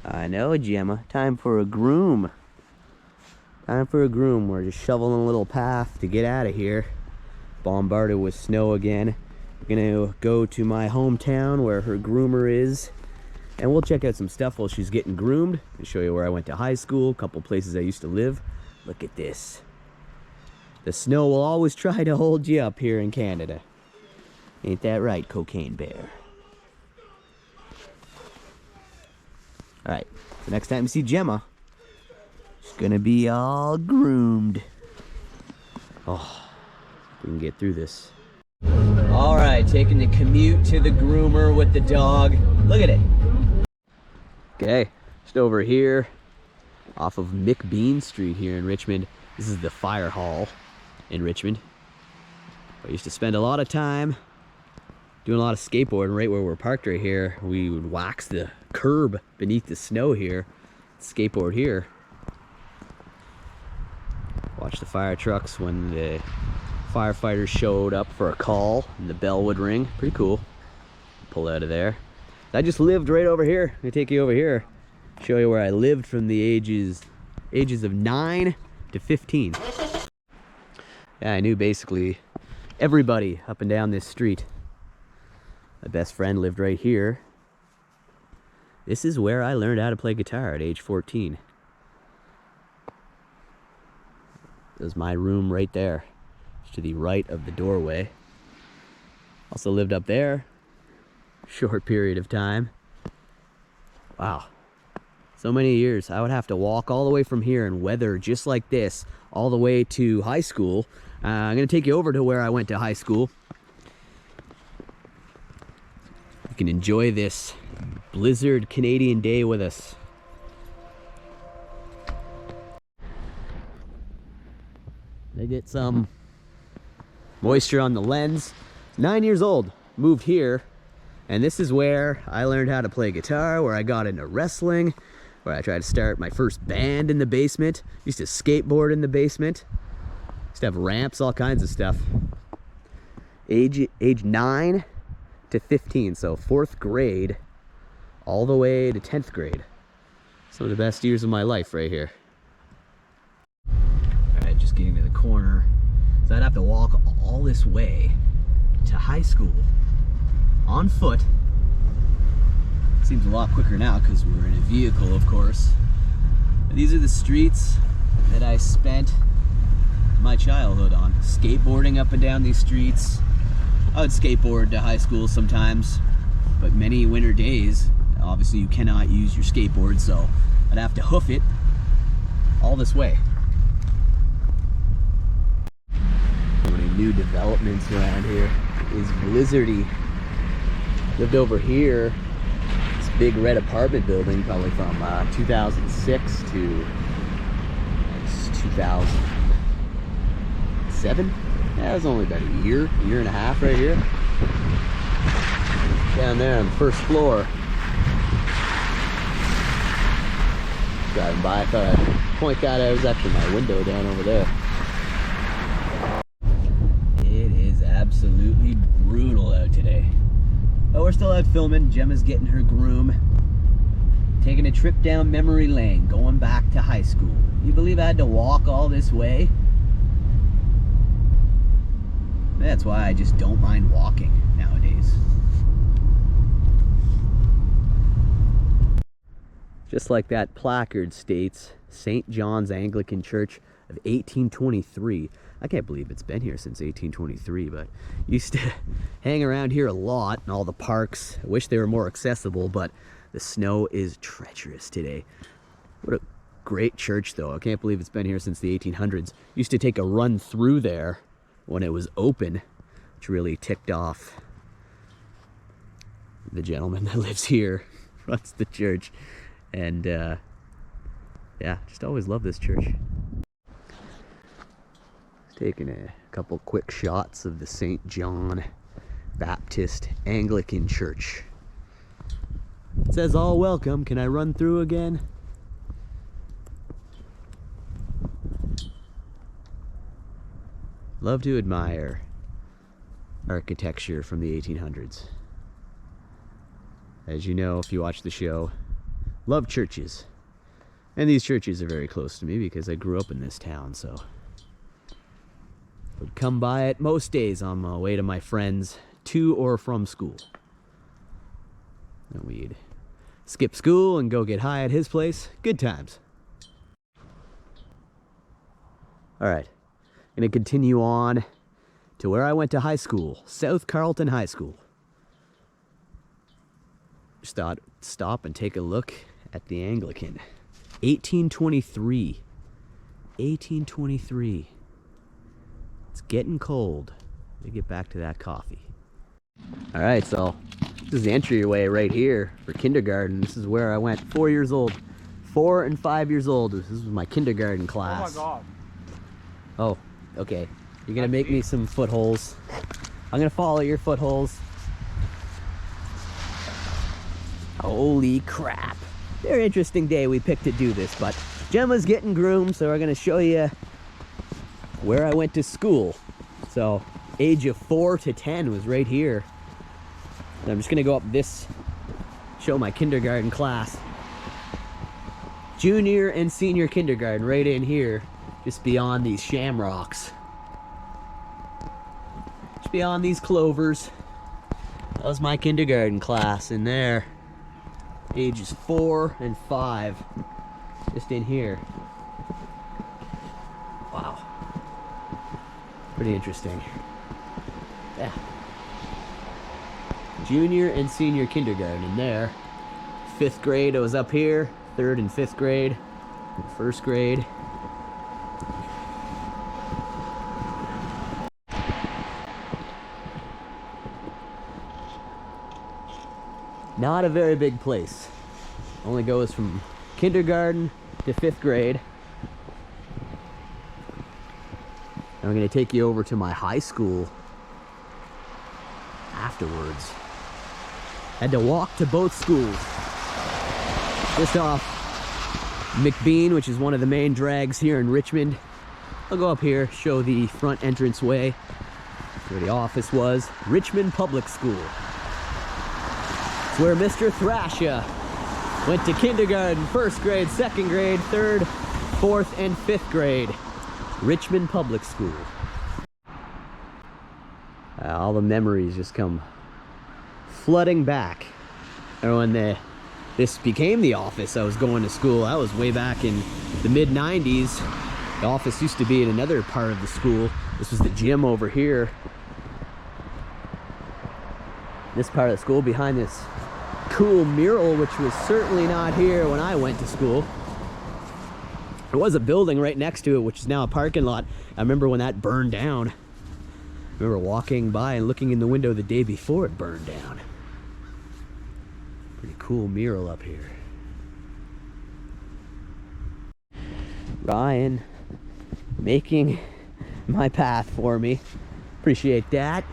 I know, Gemma. Time for a groom. Time for a groom. We're just shoveling a little path to get out of here. Bombarded with snow again. We're gonna go to my hometown where her groomer is, and we'll check out some stuff while she's getting groomed and show you where I went to high school, a couple places I used to live. Look at this. The snow will always try to hold you up here in Canada. Ain't that right, Cocaine Bear? Alright, the next time you see Gemma, she's gonna be all groomed. Oh, we can get through this. Alright, taking the commute to the groomer with the dog. Look at it. Okay, just over here, off of McBean Street here in Richmond. This is the fire hall in Richmond. I used to spend a lot of time doing a lot of skateboarding right where we're parked right here. We would wax the curb beneath the snow here, skateboard here. Watch the fire trucks when the firefighters showed up for a call and the bell would ring. Pretty cool. Pull out of there. I just lived right over here. I'm gonna take you over here, show you where I lived from the ages of 9 to 15. Yeah, I knew basically everybody up and down this street. My best friend lived right here. This is where I learned how to play guitar at age 14. There's my room right there, to the right of the doorway. Also lived up there, short period of time. Wow, so many years. I would have to walk all the way from here in weather just like this, all the way to high school. I'm gonna take you over to where I went to high school. You can enjoy this blizzard Canadian day with us. They get some moisture on the lens. 9 years old, moved here, and this is where I learned how to play guitar, where I got into wrestling, where I tried to start my first band in the basement. Used to skateboard in the basement. Used to have ramps, all kinds of stuff. Age 9 to 15, so 4th grade all the way to 10th grade. Some of the best years of my life right here. Alright, just getting to the corner. So I'd have to walk all this way to high school on foot. Seems a lot quicker now because we're in a vehicle, of course. But these are the streets that I spent my childhood on. Skateboarding up and down these streets. I would skateboard to high school sometimes, but many winter days, obviously you cannot use your skateboard, so I'd have to hoof it all this way. So many new developments around here. It is blizzardy. Lived over here, this big red apartment building, probably from 2006 to 2007. Yeah, it was only about a year and a half right here. Down there on the first floor. Driving by, I thought I'd point that out. It was actually my window down over there. It is absolutely brutal out today. Oh, we're still out filming. Gemma's getting her groom. Taking a trip down memory lane, going back to high school. You believe I had to walk all this way? That's why I just don't mind walking nowadays. Just like that placard states, St. John's Anglican Church of 1823. I can't believe it's been here since 1823, but used to hang around here a lot in all the parks. I wish they were more accessible, but the snow is treacherous today. What a great church, though. I can't believe it's been here since the 1800s. Used to take a run through there when it was open, which really ticked off the gentleman that lives here, runs the church. And yeah, just always love this church. Taking a couple quick shots of the St. John Baptist Anglican Church. It says all welcome. Can I run through again? Love to admire architecture from the 1800s. As you know, if you watch the show, Love churches. And these churches are very close to me because I grew up in this town, so I would come by it most days on my way to my friends to or from school. And we'd skip school and go get high at his place. Good times. All right, I'm gonna continue on to where I went to high school, South Carlton High School. Just thought stop and take a look at the Anglican. 1823. 1823. It's getting cold. Let me get back to that coffee. All right, so this is the entryway right here for kindergarten. This is where I went, 4 years old. 4 and 5 years old. This was my kindergarten class. Oh my God. Oh, okay. You're gonna make me some footholes. I'm gonna follow your footholes. Holy crap. Very interesting day we picked to do this, but Gemma's getting groomed, so we're gonna show you where I went to school. So, age of 4 to 10 was right here. And I'm just gonna go up this, show my kindergarten class. Junior and senior kindergarten right in here, just beyond these shamrocks. Just beyond these clovers. That was my kindergarten class in there. Ages 4 and 5, just in here. Wow. Pretty interesting. Yeah. Junior and senior kindergarten in there. 5th grade, I was up here. 3rd and 5th grade. 1st grade. Not a very big place. Only goes from kindergarten to 5th grade. And I'm going to take you over to my high school afterwards. Had to walk to both schools. Just off McBean, which is one of the main drags here in Richmond. I'll go up here, show the front entranceway where the office was. Richmond Public School. It's where Mr. Thrasha went to kindergarten, 1st grade, 2nd grade, 3rd, 4th, and 5th grade. Richmond Public School. All the memories just come flooding back. And when this became the office I was going to school, that was way back in the mid-90s. The office used to be in another part of the school. This was the gym over here. This part of the school behind this cool mural, which was certainly not here when I went to school. There was a building right next to it, which is now a parking lot. I remember when that burned down. I remember walking by and looking in the window the day before it burned down. Pretty cool mural up here. Ryan making my path for me. Appreciate that.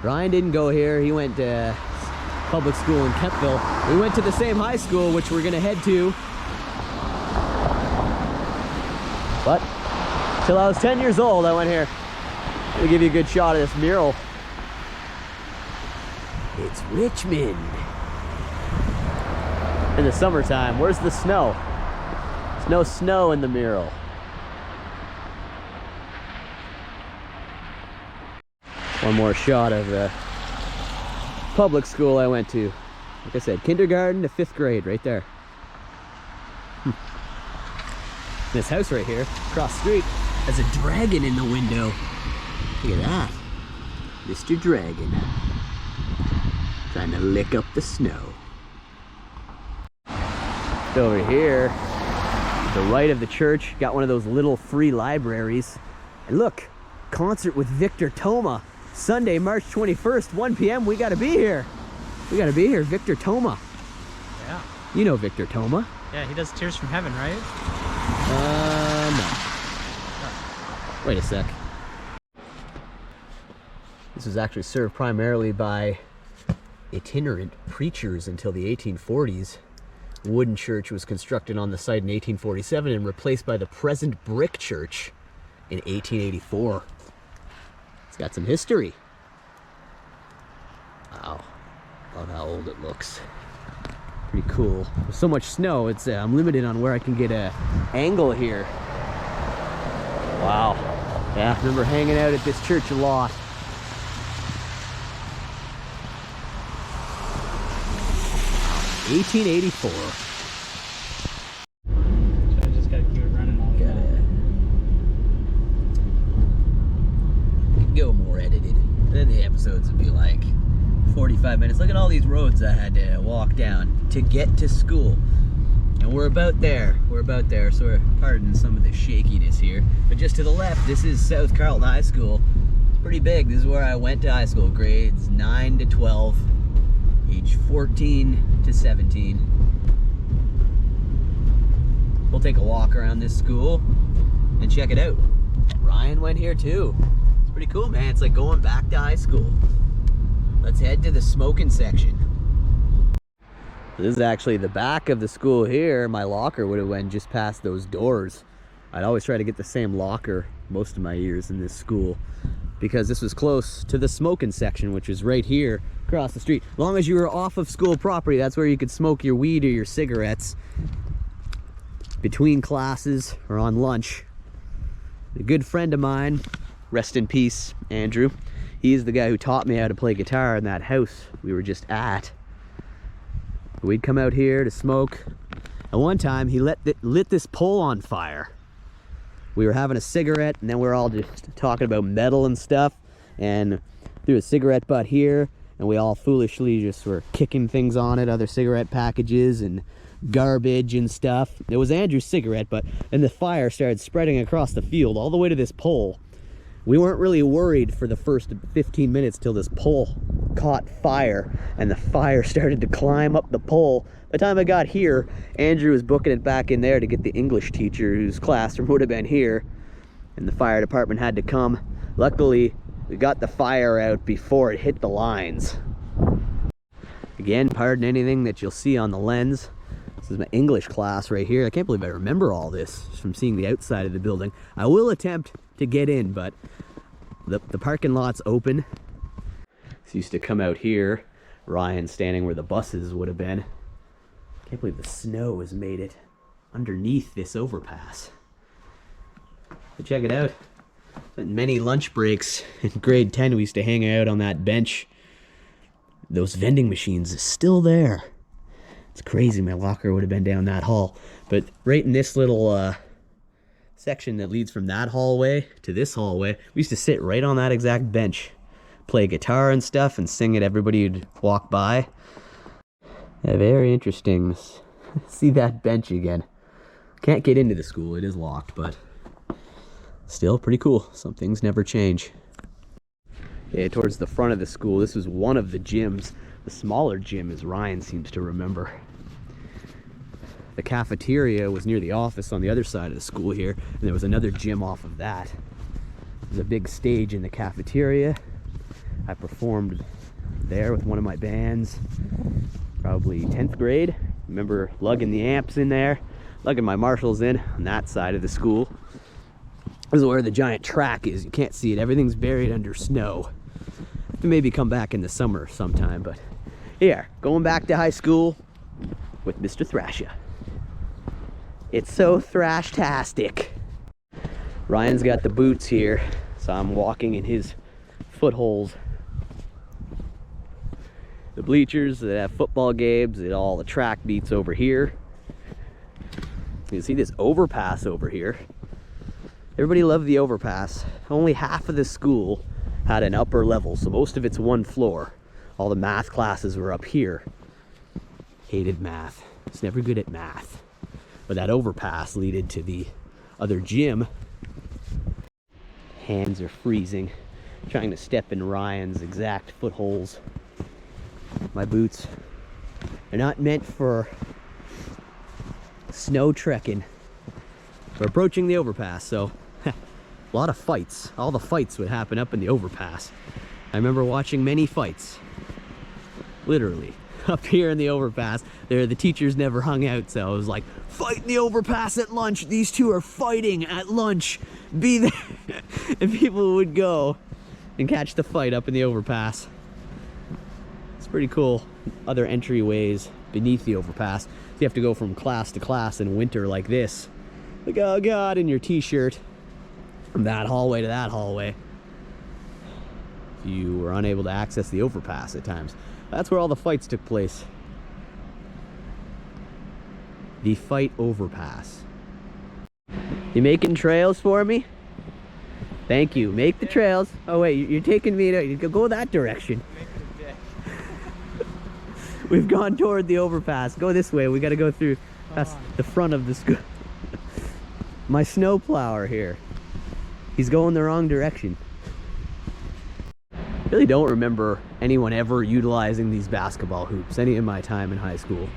Ryan didn't go here. He went to public school in Kempville. We went to the same high school, which we're gonna head to. But till I was 10 years old, I went here. Let me give you a good shot of this mural. It's Richmond. In the summertime, where's the snow? There's no snow in the mural. One more shot of the public school I went to. Like I said, kindergarten to 5th grade, right there. This house right here, across the street, has a dragon in the window. Look at that. Mr. Dragon. Trying to lick up the snow. Over here, to the right of the church, got one of those little free libraries. And look, concert with Victor Toma. Sunday, March 21st, 1 p.m. We gotta be here. We gotta be here, Victor Toma. Yeah. You know Victor Toma. Yeah, he does Tears from Heaven, right? No. Oh. Wait a sec. This was actually served primarily by itinerant preachers until the 1840s. Wooden church was constructed on the site in 1847 and replaced by the present brick church in 1884. It's got some history. Wow. Love how old it looks. Pretty cool. With so much snow, it's I'm limited on where I can get a angle here. Wow. Yeah, I remember hanging out at this church a lot. $18.84. So I just gotta keep it running all the time. Go more edited. Then the episodes would be like 45 minutes. Look at all these roads I had to walk down to get to school. And we're about there. We're about there. So we're pardon some of the shakiness here. But just to the left, this is South Carlton High School. It's pretty big. This is where I went to high school. Grades 9 to 12. Age 14 to 17. We'll take a walk around this school and check it out. Ryan went here too. It's pretty cool, man. It's like going back to high school. Let's head to the smoking section. This is actually the back of the school here. My locker would have went just past those doors. I'd always try to get the same locker most of my years in this school because this was close to the smoking section, which is right here across the street. As long as you were off of school property, that's where you could smoke your weed or your cigarettes between classes or on lunch. A good friend of mine, rest in peace, Andrew. He's the guy who taught me how to play guitar in that house we were just at. We'd come out here to smoke. And one time he lit this pole on fire. We were having a cigarette and then we were all just talking about metal and stuff, and threw a cigarette butt here, and we all foolishly just were kicking things on it, other cigarette packages and garbage and stuff. It was Andrew's cigarette, but then the fire started spreading across the field all the way to this pole. We weren't really worried for the first 15 minutes till this pole caught fire and the fire started to climb up the pole. By the time I got here, Andrew was booking it back in there to get the English teacher whose classroom would have been here, and the fire department had to come. Luckily, we got the fire out before it hit the lines. Again, pardon anything that you'll see on the lens. This is my English class right here. I can't believe I remember all this just from seeing the outside of the building. I will attempt to get in, but the parking lot's open. This used to come out here. Ryan standing where the buses would have been. Can't believe the snow has made it underneath this overpass. But check it out. Many lunch breaks in grade 10 we used to hang out on that bench. Those vending machines are still there. It's crazy, my locker would have been down that hall. But right in this little section that leads from that hallway to this hallway, we used to sit right on that exact bench, play guitar and stuff and sing it. Everybody would walk by. Yeah, very interesting. See that bench again. Can't get into the school, it is locked, but still pretty cool. Some things never change. Okay, towards the front of the school, this was one of the gyms. The smaller gym, as Ryan seems to remember. The cafeteria was near the office on the other side of the school here, and there was another gym off of that. There's a big stage in the cafeteria. I performed there with one of my bands, probably 10th grade. Remember lugging the amps in there, lugging my Marshalls in on that side of the school. This is where the giant track is. You can't see it. Everything's buried under snow. Have to maybe come back in the summer sometime, but here, going back to high school with Mr. Thrasha. It's so thrash-tastic. Ryan's got the boots here, so I'm walking in his footholes. The bleachers that have football games and all the track beats over here. You can see this overpass over here. Everybody loved the overpass. Only half of the school had an upper level, so most of it's one floor. All the math classes were up here. Hated math. Was never good at math. But that overpass leaded to the other gym. Hands are freezing. Trying to step in Ryan's exact footholes. My boots are not meant for snow trekking. We're approaching the overpass, so a lot of fights. All the fights would happen up in the overpass. I remember watching many fights. Literally. Up here in the overpass. The teachers never hung out, so I was like, fight in the overpass at lunch. These two are fighting at lunch. Be there. And people would go and catch the fight up in the overpass. It's pretty cool. Other entryways beneath the overpass. So you have to go from class to class in winter like this. Like, oh God, in your t-shirt. From that hallway to that hallway. If you were unable to access the overpass at times. That's where all the fights took place. The fight overpass. You making trails for me? Thank you. Make the trails. Oh wait, you're taking me to go that direction. We've gone toward the overpass. Go this way. We got to go through past the front of the school. My snowplower here. He's going the wrong direction. I really don't remember anyone ever utilizing these basketball hoops any of my time in high school.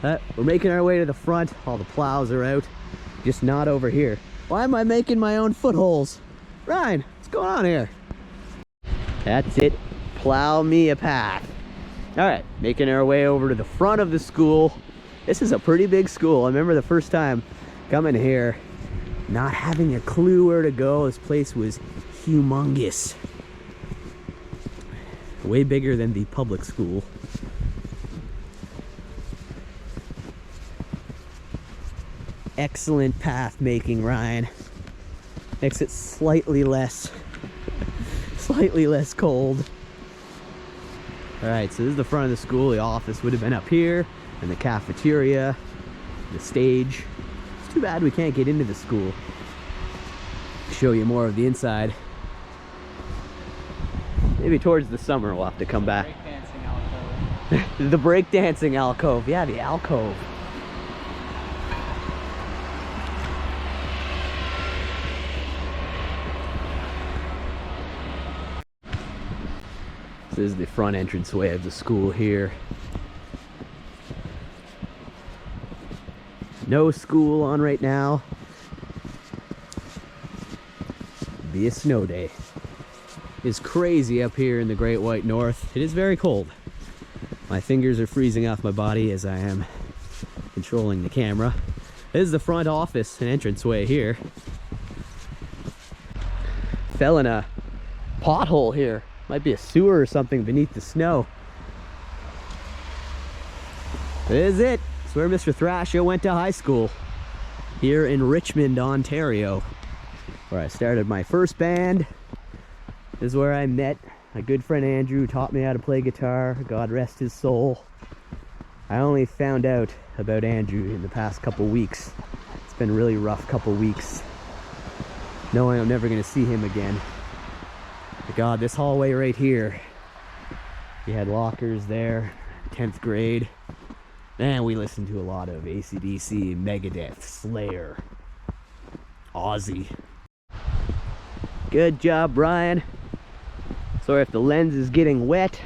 We're making our way to the front. All the plows are out. Just not over here. Why am I making my own footholes? Ryan, what's going on here? That's it. Plow me a path. All right, making our way over to the front of the school. This is a pretty big school. I remember the first time coming here, not having a clue where to go. This place was humongous. Way bigger than the public school. Excellent path making, Ryan. Makes it slightly less cold. All right, so this is the front of the school. The office would have been up here, and the cafeteria, the stage. It's too bad we can't get into the school. Show you more of the inside. Maybe towards the summer we'll have to come back. Breakdancing alcove. The breakdancing alcove. Yeah, the alcove. This is the front entranceway of the school here. No school on right now. Be a snow day. It's crazy up here in the Great White North. It is very cold. My fingers are freezing off my body as I am controlling the camera. This is the front office and entranceway here. Fell in a pothole here. Might be a sewer or something beneath the snow. This is it. It's where Mr. Thrasha went to high school. Here in Richmond, Ontario. Where I started my first band. This is where I met my good friend Andrew, who taught me how to play guitar. God rest his soul. I only found out about Andrew in the past couple weeks. It's been a really rough couple weeks. Knowing I'm never going to see him again. But God, this hallway right here. We had lockers there, 10th grade. And we listened to a lot of AC/DC, Megadeth, Slayer, Ozzy. Good job, Brian. Sorry if the lens is getting wet.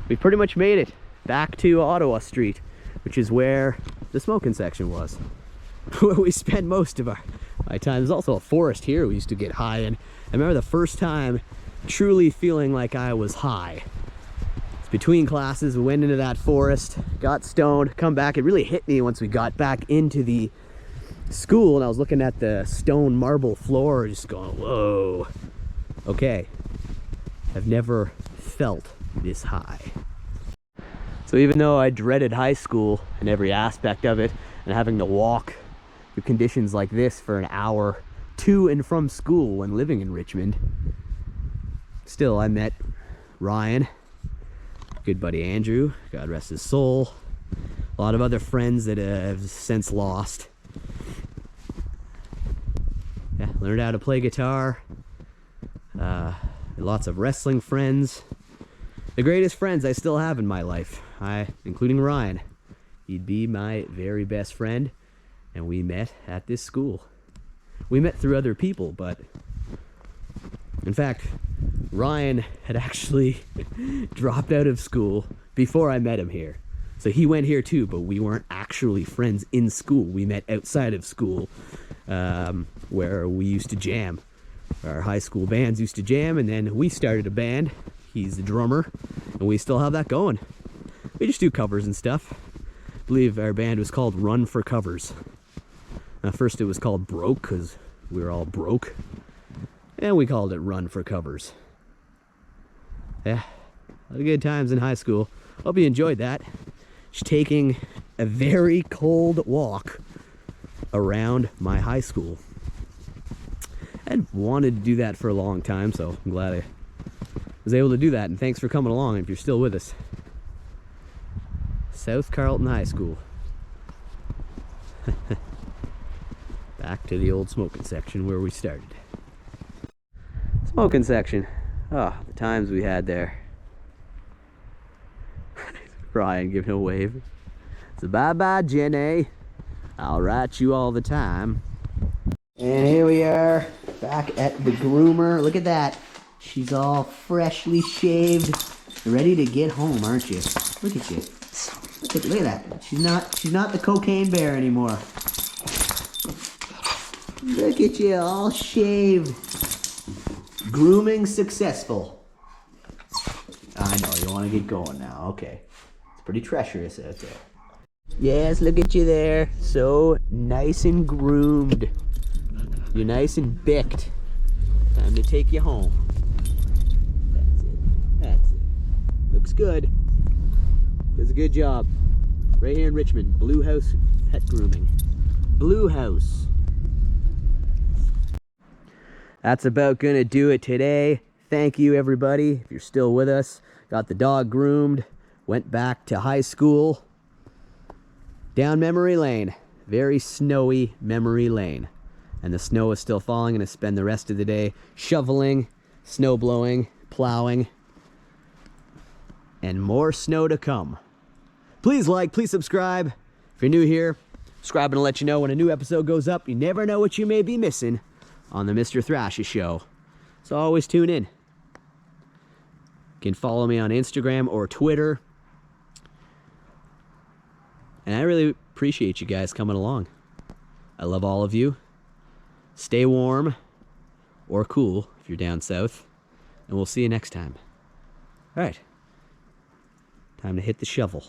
We pretty much made it back to Ottawa Street, which is where the smoking section was. Where we spent most of my time. There's also a forest here we used to get high in. I remember the first time truly feeling like I was high. It's between classes, we went into that forest, got stoned, come back. It really hit me once we got back into the school and I was looking at the stone marble floor, just going, whoa. Okay, I've never felt this high. So even though I dreaded high school and every aspect of it, and having to walk through conditions like this for an hour to and from school when living in Richmond, still I met Ryan, good buddy Andrew, God rest his soul, a lot of other friends that I've since lost. Yeah, learned how to play guitar. Lots of wrestling friends. The greatest friends I still have in my life, including Ryan. He'd be my very best friend, and we met at this school. We met through other people, but in fact, Ryan had actually dropped out of school before I met him here. So he went here too, but we weren't actually friends in school. We met outside of school, where we used to jam. Our high school bands used to jam, and then we started a band. He's the drummer, and we still have that going. We just do covers and stuff. I believe our band was called Run for Covers. First it was called Broke, because we were all broke. And we called it Run for Covers. Yeah, a lot of good times in high school. Hope you enjoyed that. just taking a very cold walk around my high school. I'd wanted to do that for a long time, so I'm glad I was able to do that, and thanks for coming along if you're still with us. South Carleton High School. Back to the old smoking section where we started. Smoking section. Oh, the times we had there. Ryan giving a wave. So bye-bye, Jenny. I'll write you all the time. And here we are, back at the groomer. Look at that. She's all freshly shaved. Ready to get home, aren't you? Look at you. Look at that. She's not the cocaine bear anymore. Look at you, all shaved. Grooming successful. I know, you want to get going now. Okay. It's pretty treacherous out there. Yes, look at you there. So nice and groomed. You're nice and bicked. Time to take you home. That's it. That's it. Looks good. Does a good job. Right here in Richmond. Blue House Pet Grooming. Blue House. That's about gonna do it today. Thank you, everybody, if you're still with us. Got the dog groomed. Went back to high school. Down memory lane. Very snowy memory lane. And the snow is still falling. I'm gonna spend the rest of the day shoveling, snow blowing, plowing, and more snow to come. Please like, please subscribe. If you're new here, subscribe and let you know when a new episode goes up. You never know what you may be missing on the Mr. Thrasha Show. So always tune in. You can follow me on Instagram or Twitter. And I really appreciate you guys coming along. I love all of you. Stay warm or cool if you're down south. And we'll see you next time. All right. Time to hit the shovel.